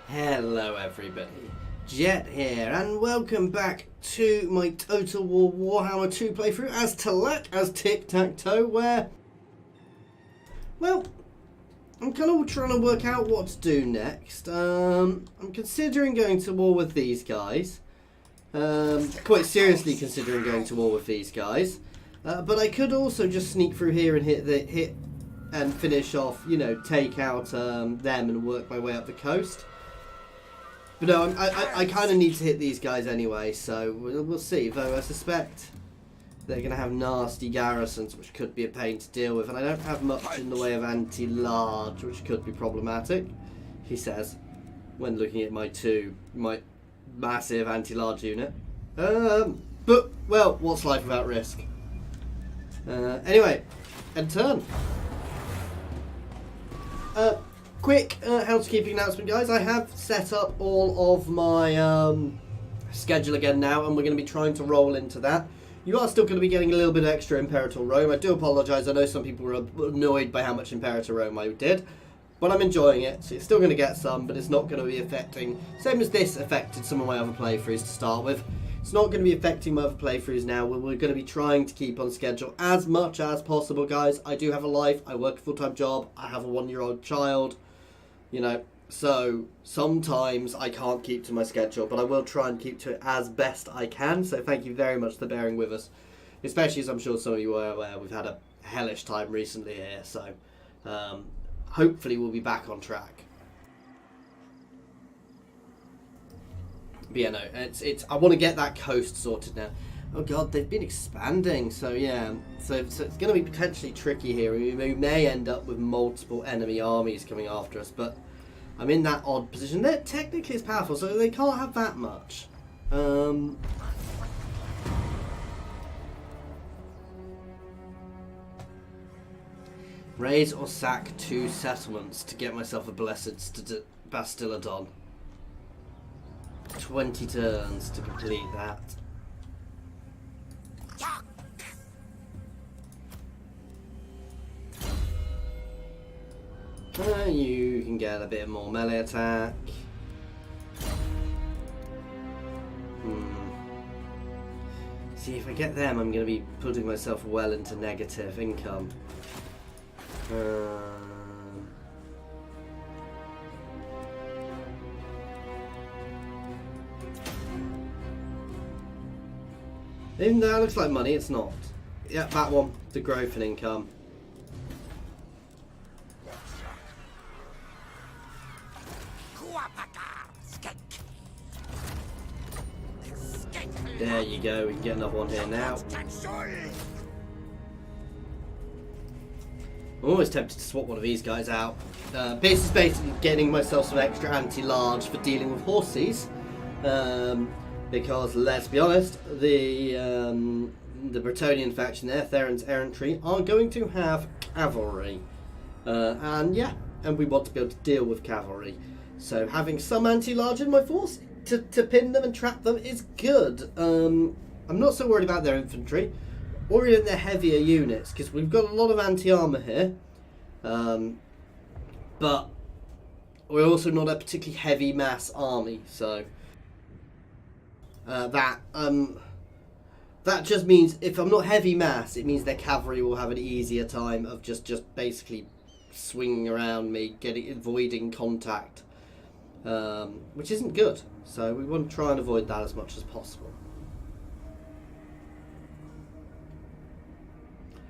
Hello everybody, Jet here, and welcome back to my Total War Warhammer 2 playthrough as Tiktaq'to, where, well, I'm kind of trying to work out what to do next. I'm considering going to war with these guys, quite seriously considering going to war with these guys, but I could also just sneak through here and hit and finish off, you know, take out them and work my way up the coast. But no, I kind of need to hit these guys anyway, so we'll see. Though I suspect they're going to have nasty garrisons, which could be a pain to deal with. And I don't have much in the way of anti-large, which could be problematic, he says, when looking at my massive anti-large unit. But, well, what's life without risk? Anyway, end turn. Quick housekeeping announcement, guys. I have set up all of my schedule again now, and we're going to be trying to roll into that. You are still going to be getting a little bit of extra Imperator Rome. I do apologise. I know some people were annoyed by how much Imperator Rome I did, but I'm enjoying it. So you're still going to get some, but it's not going to be affecting, same as this affected some of my other playthroughs to start with. It's not going to be affecting my other playthroughs now. We're going to be trying to keep on schedule as much as possible, guys. I do have a life. I work a full-time job. I have a 1-year-old child. You know, so sometimes I can't keep to my schedule, but I will try and keep to it as best I can. So thank you very much for bearing with us, especially as I'm sure some of you are aware, we've had a hellish time recently here. So hopefully we'll be back on track. But yeah, no, it's I want to get that coast sorted now. Oh god, they've been expanding, so yeah, so it's going to be potentially tricky here. We may end up with multiple enemy armies coming after us, but I'm in that odd position. They're technically as powerful, so they can't have that much. Raise or sack 2 settlements to get myself a blessed Bastiladon. 20 turns to complete that. You can get a bit more melee attack. See, if I get them, I'm going to be putting myself well into negative income. Even though it looks like money, it's not. Yeah, that one, the growth in income. There you go, we can get another one here now. I'm always tempted to swap one of these guys out. This is basically getting myself some extra anti-large for dealing with horses. Because, let's be honest, the Bretonnian faction there, Theron's Errantry, are going to have cavalry. And we want to be able to deal with cavalry. So having some anti-large in my force to pin them and trap them is good. I'm not so worried about their infantry or even their heavier units, because we've got a lot of anti-armor here. But we're also not a particularly heavy mass army, so that just means if I'm not heavy mass, it means their cavalry will have an easier time of just basically swinging around me, avoiding contact, which isn't good. So we want to try and avoid that as much as possible.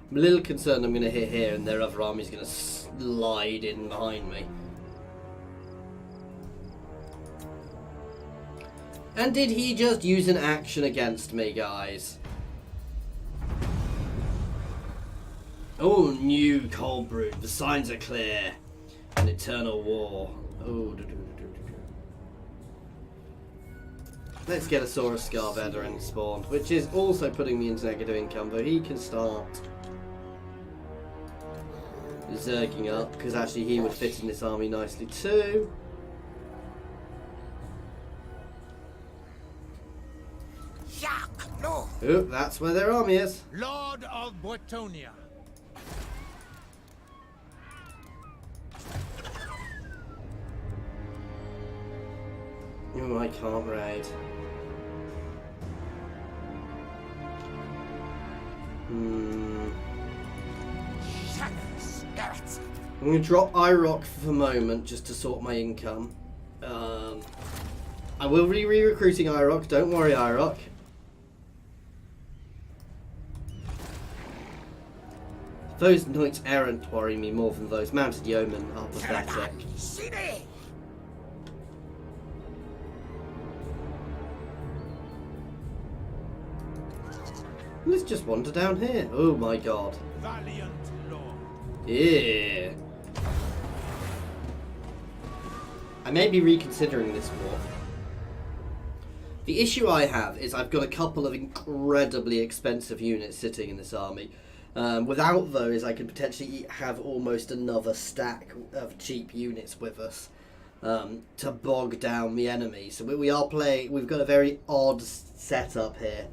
I'm a little concerned I'm going to hit here and their other army's going to slide in behind me. And did he just use an action against me, guys? Oh, new cold brood. The signs are clear. An eternal war. Oh, let's get a Saurus Scar veteran spawned, which is also putting me into negative income, though he can start zerging up, because actually he would fit in this army nicely too. Oh, that's where their army is. Lord of Bretonnia. Oh, I can't raid. I'm going to drop IROC for the moment just to sort my income. I will be re-recruiting IROC, don't worry IROC. Those knights errant worry me more than those mounted yeomen are pathetic. Let's just wander down here. Oh my god. Valiant Lord. Yeah. I may be reconsidering this war. The issue I have is I've got a couple of incredibly expensive units sitting in this army. Without those, I could potentially have almost another stack of cheap units with us to bog down the enemy. So we are playing. We've got a very odd setup here,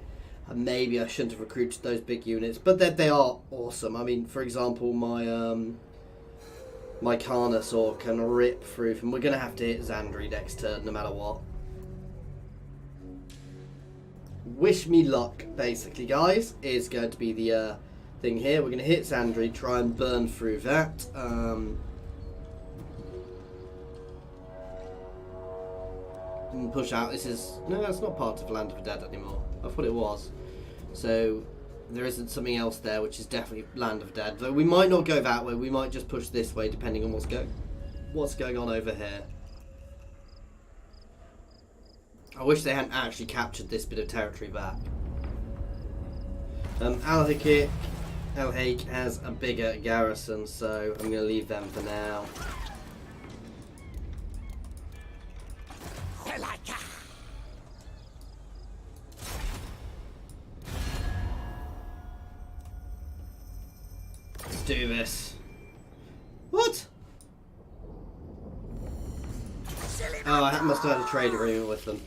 and maybe I shouldn't have recruited those big units, but they are awesome. I mean, for example, my Carnosaur can rip through, and we're going to have to hit Zandri next turn, no matter what. Wish me luck, basically, guys, is going to be the thing here. We're going to hit Zandri, try and burn through that. And push out. This is... No, that's not part of Land of the Dead anymore. I thought it was. So, there isn't something else there, which is definitely Land of Dead. Though we might not go that way. We might just push this way, depending on what's going on over here. I wish they hadn't actually captured this bit of territory back. Al-Haq has a bigger garrison, so I'm going to leave them for now. Let's do this. What? Oh, I must have had a trade agreement with them.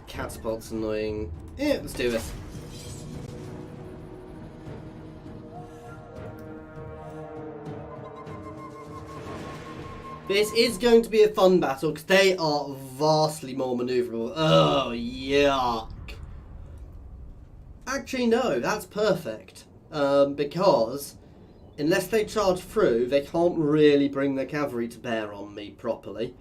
Catapult's annoying. Yeah, let's do this. This is going to be a fun battle because they are vastly more maneuverable. Oh, yuck. Actually, no, that's perfect. Because unless they charge through, they can't really bring their cavalry to bear on me properly.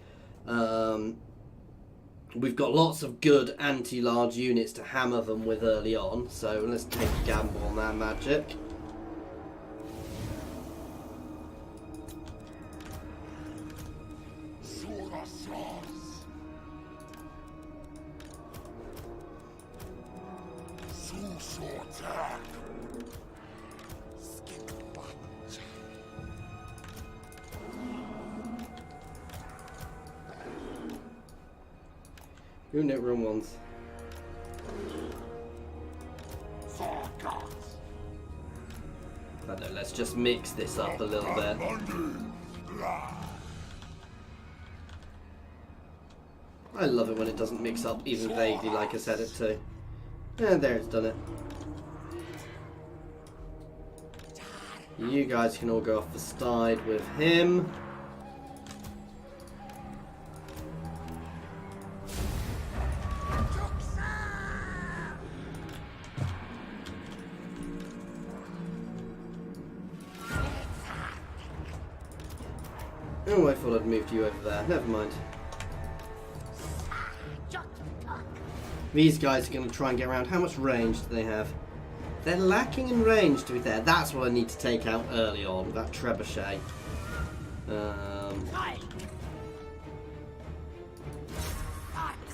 We've got lots of good anti-large units to hammer them with early on, so let's take a gamble on that magic. Unit room ones. I don't know, let's just mix this up a little bit. I love it when it doesn't mix up even vaguely like I said it to. And there, it's done it. You guys can all go off the side with him. Oh, I thought I'd moved you over there. Never mind. These guys are going to try and get around. How much range do they have? They're lacking in range, to be fair. That's what I need to take out early on. That trebuchet.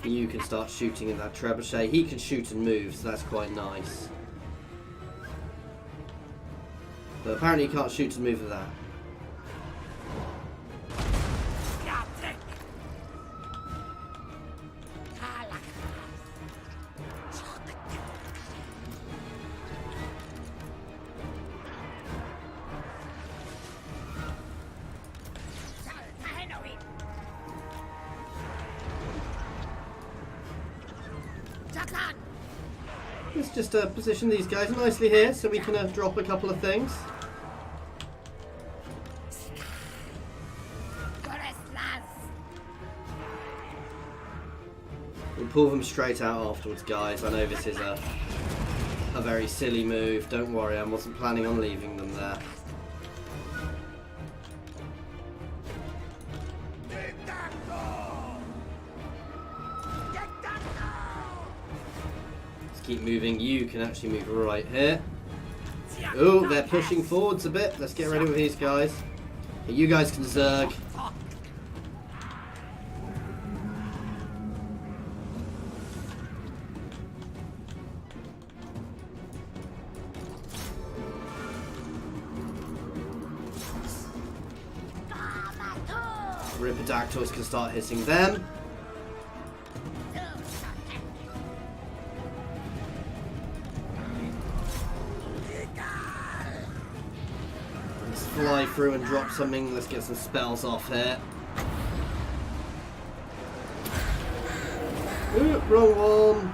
You can start shooting in that trebuchet. He can shoot and move, so that's quite nice. But apparently he can't shoot and move with that. Let's just position these guys nicely here so we can drop a couple of things. pull them straight out afterwards, guys. I know this is a very silly move. Don't worry, I wasn't planning on leaving them there. Let's keep moving. You can actually move right here. Oh, they're pushing forwards a bit. Let's get ready with these guys. You guys can zerg. Ripidactyls can start hitting them. Let's fly through and drop something. Let's get some spells off here. Ooh, wrong one.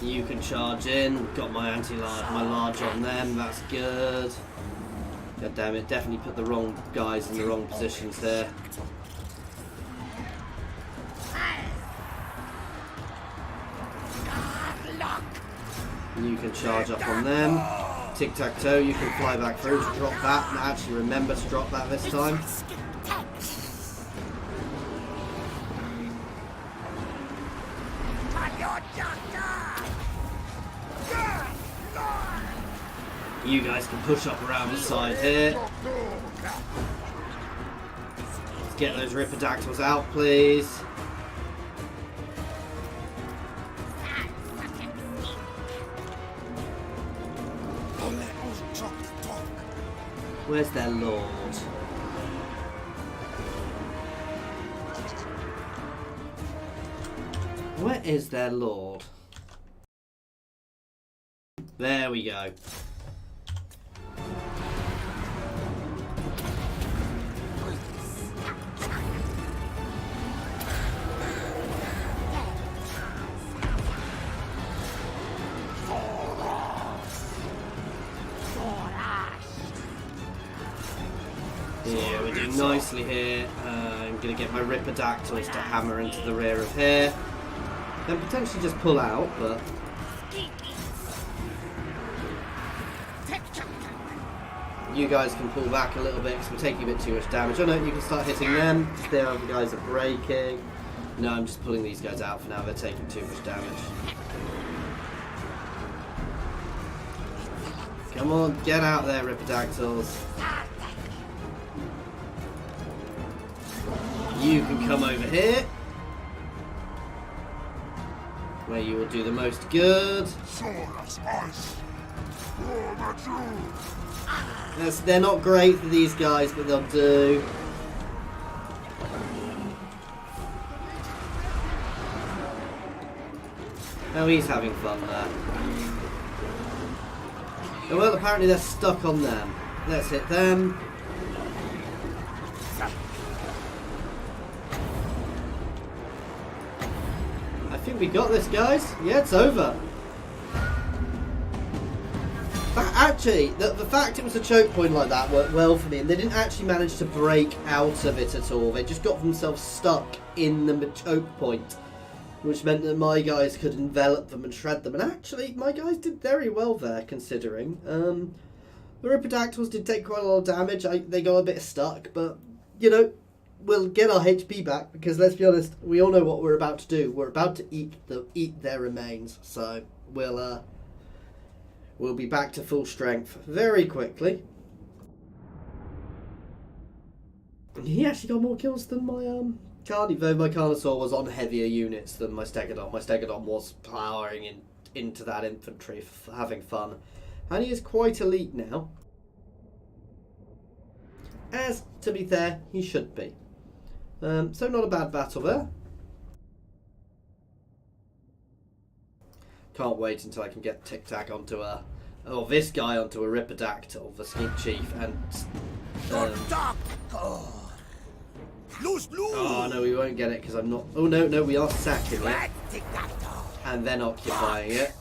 You can charge in. Got my anti-large, my large on them. That's good. God damn it! Definitely put the wrong guys in the wrong positions there. You can charge up on them. Tic-tac-toe. You can fly back through to drop that, and actually remember to drop that this time. You guys can push up around the side here. Let's get those Ripidactyls out, please. Where's their lord? Where is their lord? There we go. Yeah, we're doing nicely here. I'm going to get my Ripidactyls to hammer into the rear of here. Then potentially just pull out, but... You guys can pull back a little bit because we're taking a bit too much damage. Oh no, you can start hitting them. The other guys are breaking. No, I'm just pulling these guys out for now. They're taking too much damage. Come on, get out there, Ripidactyls. You can come over here, where you will do the most good. They're not great for these guys, but they'll do. Oh, he's having fun there. Oh, well, apparently they're stuck on them. Let's hit them. I think we got this, guys. Yeah, it's over. Actually, the fact it was a choke point like that worked well for me, and they didn't actually manage to break out of it at all. They just got themselves stuck in the choke point, which meant that my guys could envelop them and shred them. And actually, my guys did very well there, considering. The Ripidactyls did take quite a lot of damage. They got a bit stuck, but, you know, we'll get our HP back, because let's be honest, we all know what we're about to do. We're about to eat their remains, so we'll be back to full strength very quickly. And he actually got more kills than my Cardi, though my Carnosaur was on heavier units than my Stegodon. My Stegodon was powering into that infantry, having fun. And he is quite elite now. As, to be fair, he should be. So not a bad battle there. Can't wait until I can get Tic-Tac onto this guy onto a Ripidactyl, the Sneak Chief, and... oh no, we won't get it because I'm not... Oh no, we are sacking it. And then occupying it.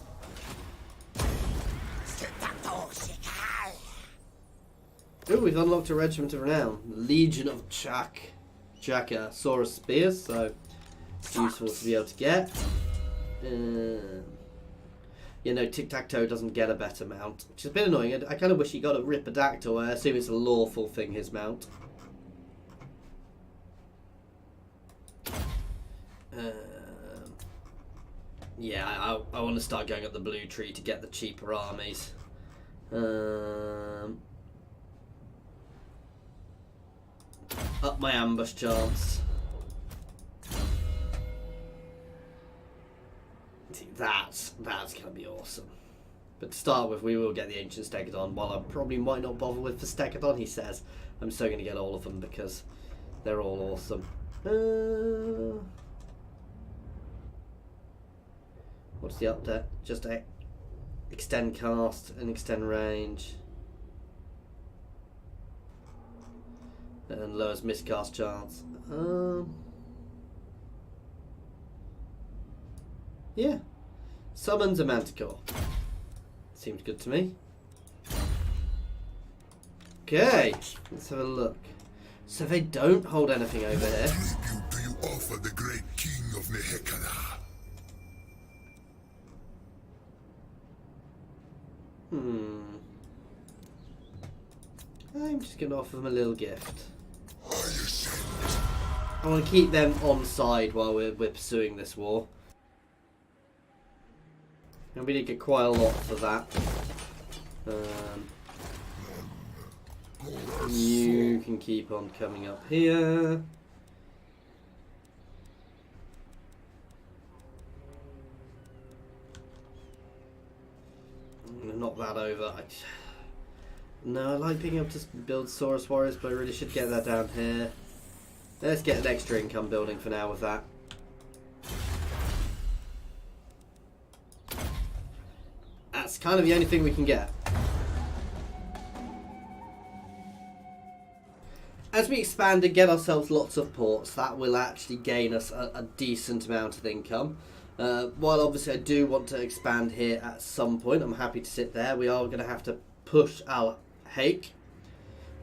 Oh, we've unlocked a regiment of renown. Legion of Chaka-Saurus spears, so it's useful to be able to get. You know, Tiktaq'to doesn't get a better mount, which is a bit annoying. I kind of wish he got a Ripidactyl. I assume it's a lawful thing, his mount. Yeah, I want to start going up the blue tree to get the cheaper armies. Up my ambush chance. See, that's gonna be awesome. But to start with, we will get the ancient Stegodon. While I probably might not bother with the Stegodon, he says, I'm still gonna get all of them because they're all awesome. What's the update? Just extend cast and extend range. And lowers miscast chance. Yeah. Summons a Manticore. Seems good to me. Okay, let's have a look. So they don't hold anything over here. Tribute do you offer the great king of Mehekana? I'm just going to offer them a little gift. I want to keep them on side while we're pursuing this war. And we did get quite a lot for that. You can keep on coming up here. Knock that over. No, I like being able to build Saurus Warriors, but I really should get that down here. Let's get an extra income building for now with that. That's kind of the only thing we can get. As we expand and get ourselves lots of ports, that will actually gain us a decent amount of income. While obviously I do want to expand here at some point, I'm happy to sit there. We are going to have to push our hake.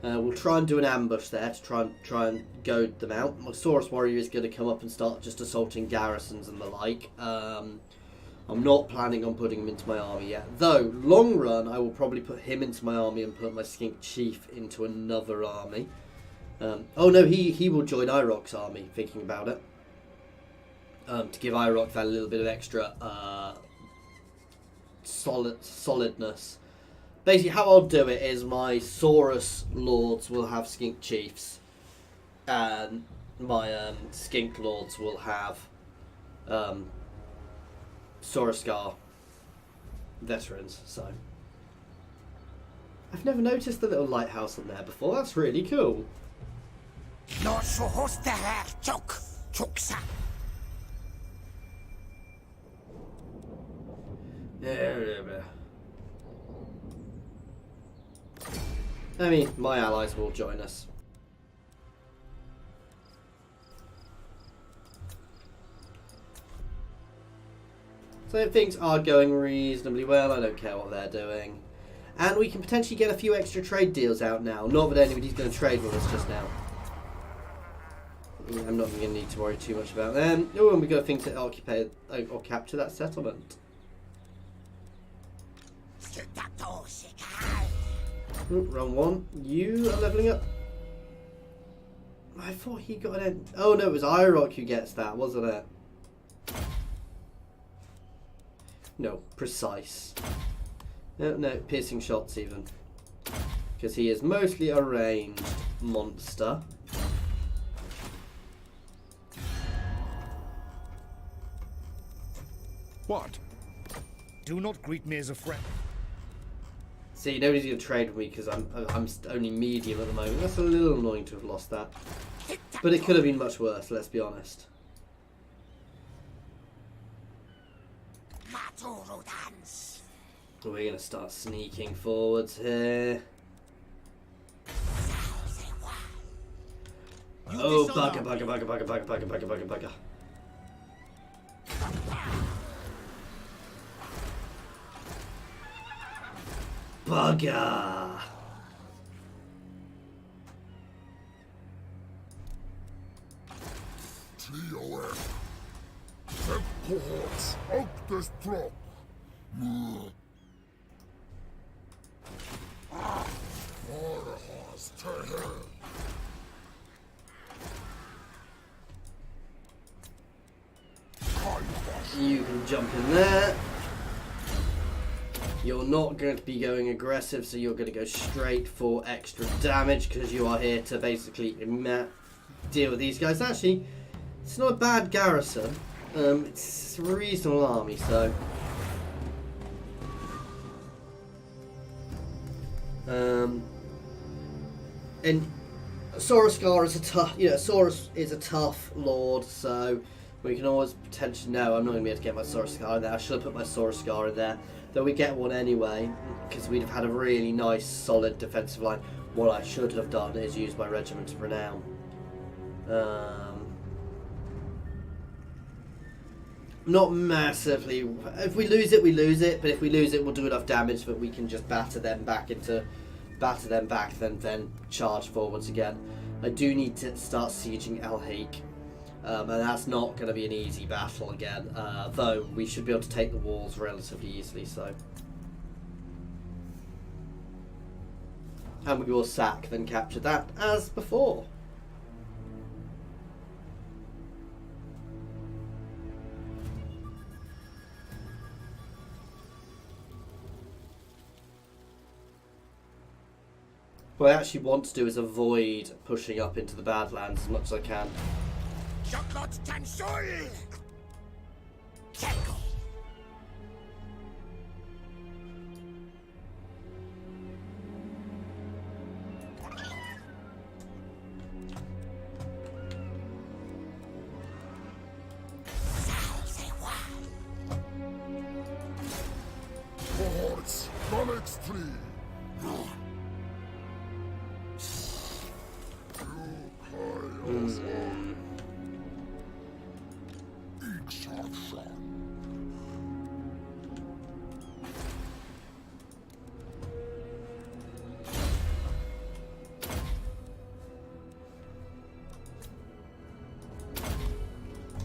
We'll try and do an ambush there to try and goad them out. My Saurus Warrior is going to come up and start just assaulting garrisons and the like. I'm not planning on putting him into my army yet. Though, long run, I will probably put him into my army and put my Skink Chief into another army. Oh no, he will join Irok's army, thinking about it. To give Irok that little bit of extra solidness. Basically, how I'll do it is my Saurus Lords will have Skink Chiefs, and my Skink Lords will have Sauruscar veterans. So I've never noticed the little lighthouse on there before. That's really cool. I mean, my allies will join us. So things are going reasonably well. I don't care what they're doing. And we can potentially get a few extra trade deals out now. Not that anybody's going to trade with us just now. I'm not going to need to worry too much about them. Oh, and we've got a thing to occupy or capture that settlement. Oh, wrong one. You are leveling up. I thought he got an end. Oh no, it was Irok who gets that, wasn't it? No, precise. No, piercing shots even. Because he is mostly a ranged monster. What? Do not greet me as a friend. See, nobody's going to trade with me because I'm only medium at the moment. That's a little annoying to have lost that. But it could have been much worse, let's be honest. We're going to start sneaking forwards here. Oh, bugger. Bugger! flee away. Send cohorts out this drop. Warhorse to hell. You can jump in there. You're not going to be going aggressive, so you're going to go straight for extra damage because you are here to basically deal with these guys. Actually, it's not a bad garrison. It's a reasonable army, so. And Soroskar is a tough, Saurus is a tough lord, so we can always potentially. No, I'm not going to be able to get my Soroskar in there. I should have put my Soroskar in there. Though we get one anyway, because we'd have had a really nice, solid defensive line. What I should have done is use my Regiment of Renown. Not massively. If we lose it, we lose it. But if we lose it, we'll do enough damage that we can just batter them back, then charge forwards again. I do need to start sieging El Haik. And that's not going to be an easy battle again, though we should be able to take the walls relatively easily. So, and we will sack, then capture that as before. What I actually want to do is avoid pushing up into the Badlands as much as I can. Cohorts, Alex 3.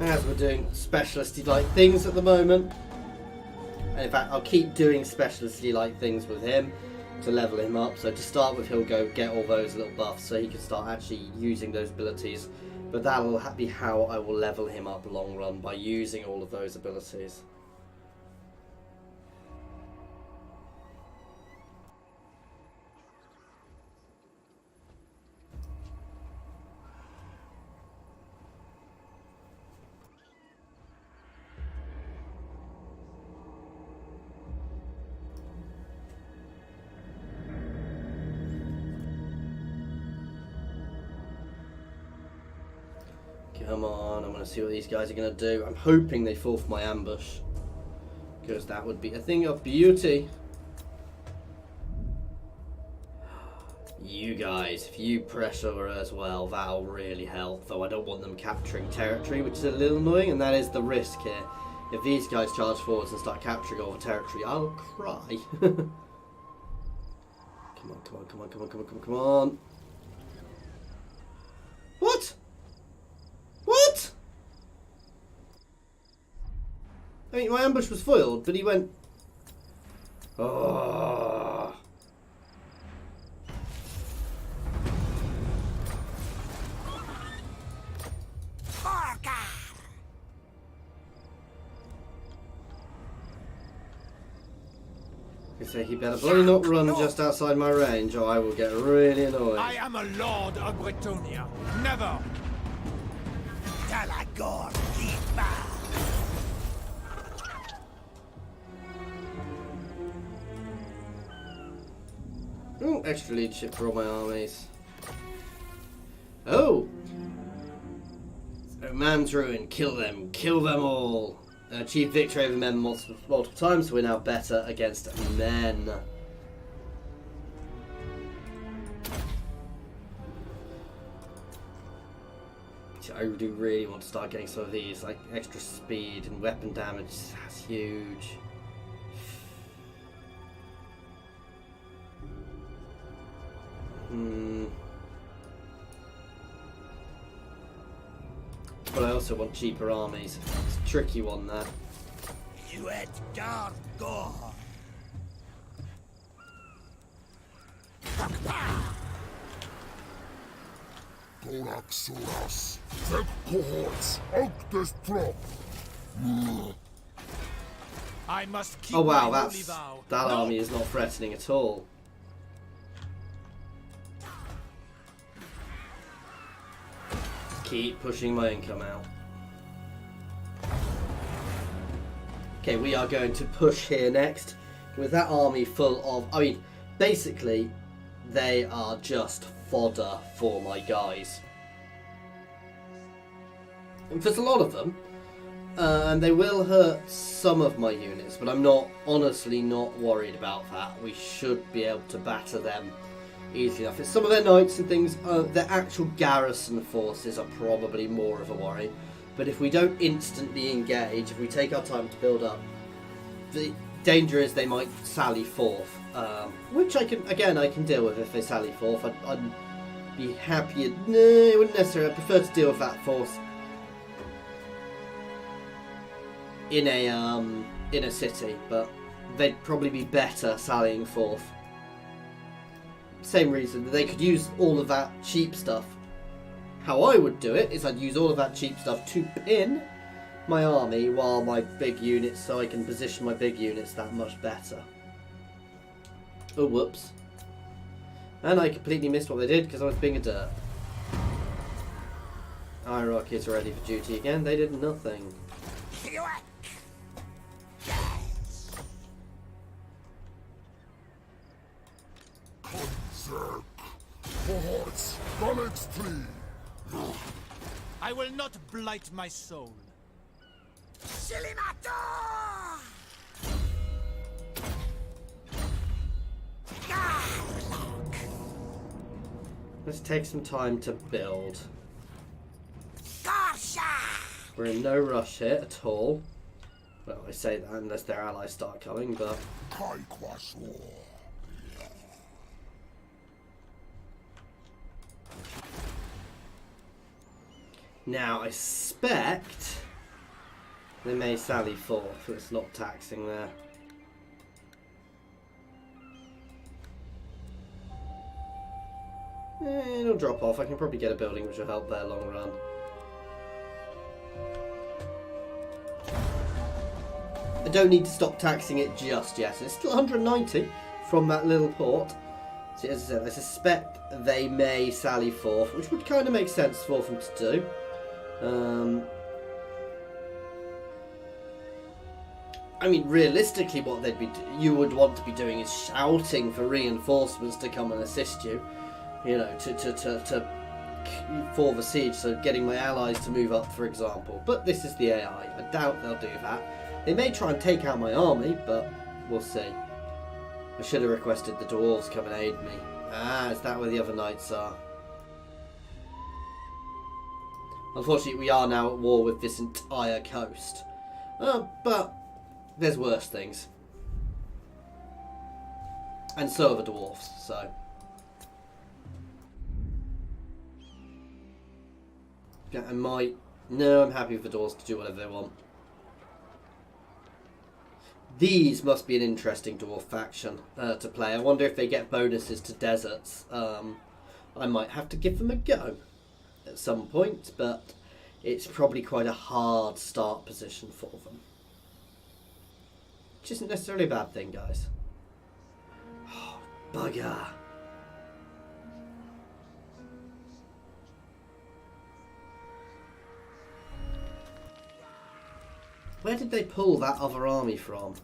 As we're doing specialisty like things at the moment. And in fact, I'll keep doing specialisty like things with him to level him up. So to start with, he'll go get all those little buffs so he can start actually using those abilities. But that'll be how I will level him up long run, by using all of those abilities. Come on, I want to see what these guys are going to do. I'm hoping they fall for my ambush, because that would be a thing of beauty. You guys, if you pressure as well, that'll really help. Though I don't want them capturing territory, which is a little annoying, and that is the risk here. If these guys charge forwards and start capturing all the territory, I'll cry. Come on, come on, come on, come on, come on, come on, come on. What? What? I mean, my ambush was foiled, but he went... Oh. So he better bloody not run just outside my range, or I will get really annoyed. I am a lord of Bretonia. Never. Talagor Kiba. Ooh, extra leadership for all my armies. Oh! So man's ruin, kill them all. Achieve victory over men multiple times, so we're now better against men. I do really want to start getting some of these, like extra speed and weapon damage. That's huge. but I also want cheaper armies. It's a tricky one there. Toraxoras, the cohorts out this drop. I must keep Oh wow, my holy that vow. No. army is not threatening at all. Keep pushing my income out. Okay, we are going to push here next with that army full of... I mean, basically, they are just fodder for my guys. And there's a lot of them. And they will hurt some of my units, but I'm honestly not worried about that. We should be able to batter them easily enough. It's some of their knights and things, their actual garrison forces are probably more of a worry. But if we don't instantly engage, if we take our time to build up, the danger is they might sally forth. Which I can deal with if they sally forth. I'd be happier. No, I wouldn't necessarily. I prefer to deal with that force in a city, but they'd probably be better sallying forth. Same reason they could use all of that cheap stuff. How I would do it is I'd use all of that cheap stuff to pin my army while my big units, so I can position my big units that much better. Oh, whoops. And I completely missed what they did because I was being a dirt. Hierarchies are ready for duty again. They did nothing. Conserve. Cohorts, Phalanx 3. I will not blight my soul. Let's take some time to build. We're in no rush here at all. Well, I say that unless their allies start coming, but... Now, I suspect they may sally forth. It's not taxing there. It'll drop off. I can probably get a building which will help their long run. I don't need to stop taxing it just yet. It's still 190 from that little port. So as I said, I suspect they may sally forth, which would kind of make sense for them to do. I mean, realistically, what you would want to be doing is shouting for reinforcements to come and assist you. You know, for the siege, so getting my allies to move up, for example. But this is the AI. I doubt they'll do that. They may try and take out my army, but we'll see. I should have requested the dwarves come and aid me. Ah, is that where the other knights are? Unfortunately, we are now at war with this entire coast. But there's worse things. And so are the dwarves, so... Yeah, I might... No, I'm happy for the dwarves to do whatever they want. These must be an interesting dwarf faction to play. I wonder if they get bonuses to deserts. I might have to give them a go at some point, but it's probably quite a hard start position for them. Which isn't necessarily a bad thing, guys. Oh, bugger. Where did they pull that other army from?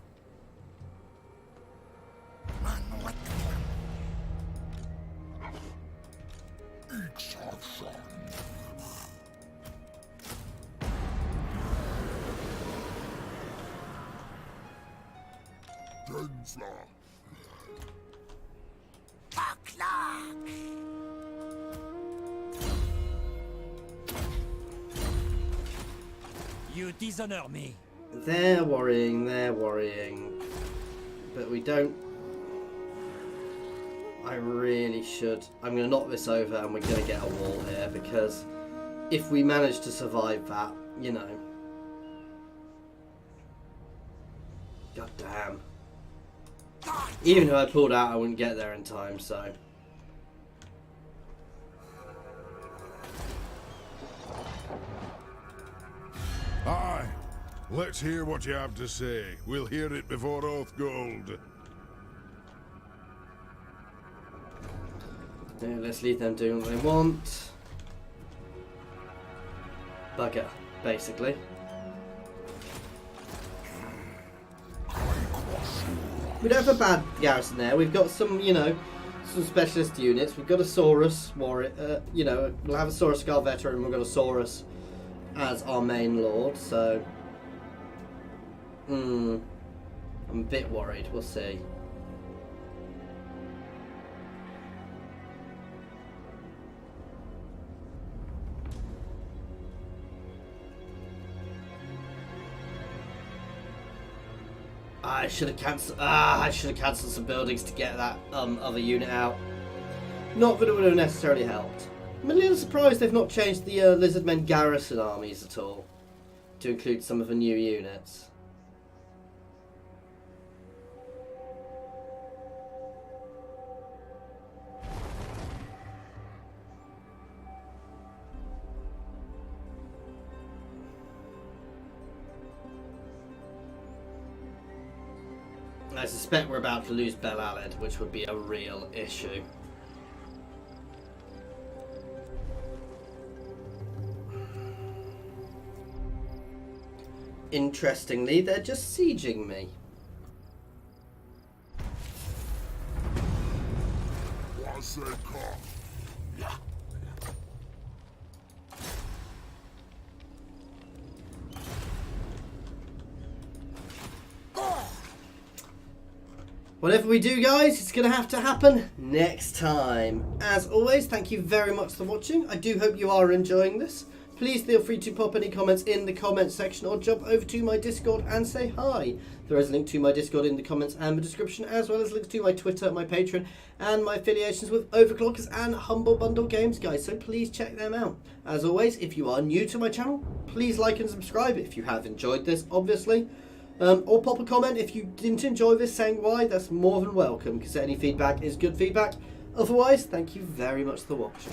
You dishonor me. They're worrying, but we don't... I really should. I'm going to knock this over and we're going to get a wall here because if we manage to survive that, you know. God damn. Even if I pulled out, I wouldn't get there in time, so. Aye. Let's hear what you have to say. We'll hear it before Oathgold. Yeah, let's leave them doing what they want. Bugger, basically. We don't have a bad garrison there. We've got some, you know, some specialist units. We've got a Saurus warrior. You know, we'll have a Saurus Skull veteran, and we've got a Saurus as our main lord. So, I'm a bit worried. We'll see. I should have cancelled. I should have cancelled some buildings to get that other unit out. Not that it would have necessarily helped. I'm a little surprised they've not changed the Lizardmen garrison armies at all to include some of the new units. I suspect we're about to lose Bel Aled, which would be a real issue. Interestingly, they're just sieging me. What's that call? Whatever we do, guys, it's going to have to happen next time. As always, thank you very much for watching. I do hope you are enjoying this. Please feel free to pop any comments in the comments section or jump over to my Discord and say hi. There is a link to my Discord in the comments and the description, as well as links to my Twitter, my Patreon, and my affiliations with Overclockers and Humble Bundle Games, guys. So please check them out. As always, if you are new to my channel, please like and subscribe if you have enjoyed this, obviously. Or pop a comment if you didn't enjoy this saying why. That's more than welcome, because any feedback is good feedback. Otherwise, thank you very much for watching.